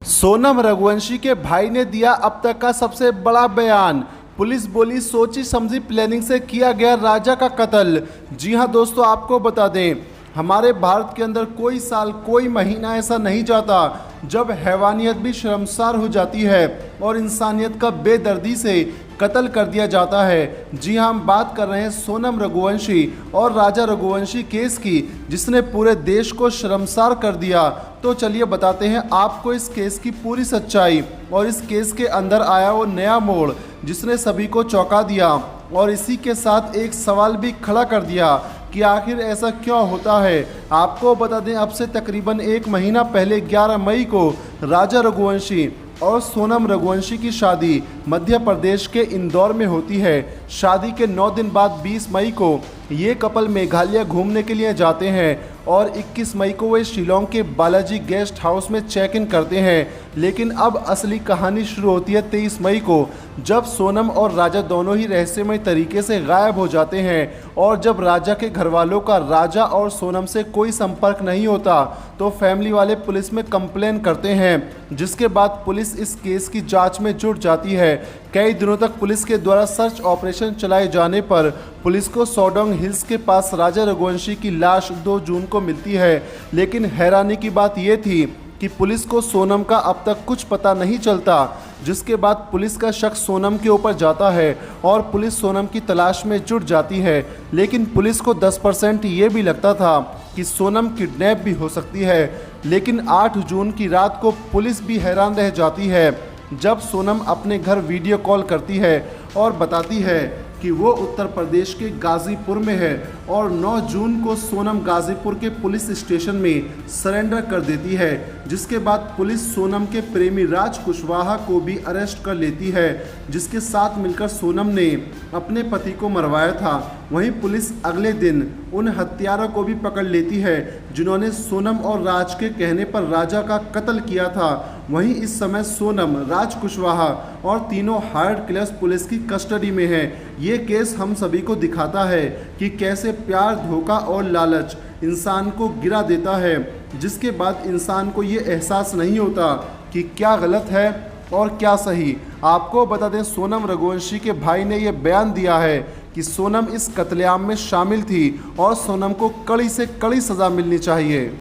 सोनम रघुवंशी के भाई ने दिया अब तक का सबसे बड़ा बयान। पुलिस बोली सोची समझी प्लानिंग से किया गया राजा का कत्ल। जी हां दोस्तों, आपको बता दें हमारे भारत के अंदर कोई साल कोई महीना ऐसा नहीं जाता जब हैवानियत भी शर्मसार हो जाती है और इंसानियत का बेदर्दी से कत्ल कर दिया जाता है। जी हां, हम बात कर रहे हैं सोनम रघुवंशी और राजा रघुवंशी केस की, जिसने पूरे देश को शर्मसार कर दिया। तो चलिए बताते हैं आपको इस केस की पूरी सच्चाई और इस केस के अंदर आया वो नया मोड़ जिसने सभी को चौंका दिया और इसी के साथ एक सवाल भी खड़ा कर दिया कि आखिर ऐसा क्यों होता है। आपको बता दें अब से तकरीबन एक महीना पहले 11 मई को राजा रघुवंशी और सोनम रघुवंशी की शादी मध्य प्रदेश के इंदौर में होती है। शादी के 9 दिन बाद 20 मई को ये कपल मेघालय घूमने के लिए जाते हैं और 21 मई को वे शिलोंग के बालाजी गेस्ट हाउस में चेक इन करते हैं। लेकिन अब असली कहानी शुरू होती है 23 मई को, जब सोनम और राजा दोनों ही रहस्यमय तरीके से गायब हो जाते हैं। और जब राजा के घर वालों का राजा और सोनम से कोई संपर्क नहीं होता तो फैमिली वाले पुलिस में कंप्लेन करते हैं, जिसके बाद पुलिस इस केस की जांच में जुट जाती है। कई दिनों तक पुलिस के द्वारा सर्च ऑपरेशन चलाए जाने पर पुलिस को सोडोंग हिल्स के पास राजा रघुवंशी की लाश 2 जून को मिलती है। लेकिन हैरानी की बात यह थी कि पुलिस को सोनम का अब तक कुछ पता नहीं चलता, जिसके बाद पुलिस का शक सोनम के ऊपर जाता है और पुलिस सोनम की तलाश में जुट जाती है। लेकिन पुलिस को 10% ये भी लगता था कि सोनम किडनैप भी हो सकती है। लेकिन 8 जून की रात को पुलिस भी हैरान रह जाती है जब सोनम अपने घर वीडियो कॉल करती है और बताती है कि वो उत्तर प्रदेश के गाजीपुर में है। और 9 जून को सोनम गाजीपुर के पुलिस स्टेशन में सरेंडर कर देती है, जिसके बाद पुलिस सोनम के प्रेमी राज कुशवाहा को भी अरेस्ट कर लेती है, जिसके साथ मिलकर सोनम ने अपने पति को मरवाया था। वहीं पुलिस अगले दिन उन हत्यारों को भी पकड़ लेती है जिन्होंने सोनम और राज के कहने पर राजा का कत्ल किया था। वहीं इस समय सोनम, राज कुशवाहा और तीनों हार्ड क्लास पुलिस की कस्टडी में है। ये केस हम सभी को दिखाता है कि कैसे प्यार, धोखा और लालच इंसान को गिरा देता है, जिसके बाद इंसान को ये एहसास नहीं होता कि क्या गलत है और क्या सही। आपको बता दें सोनम रघुवंशी के भाई ने यह बयान दिया है कि सोनम इस कत्लेआम में शामिल थी और सोनम को कड़ी से कड़ी सज़ा मिलनी चाहिए।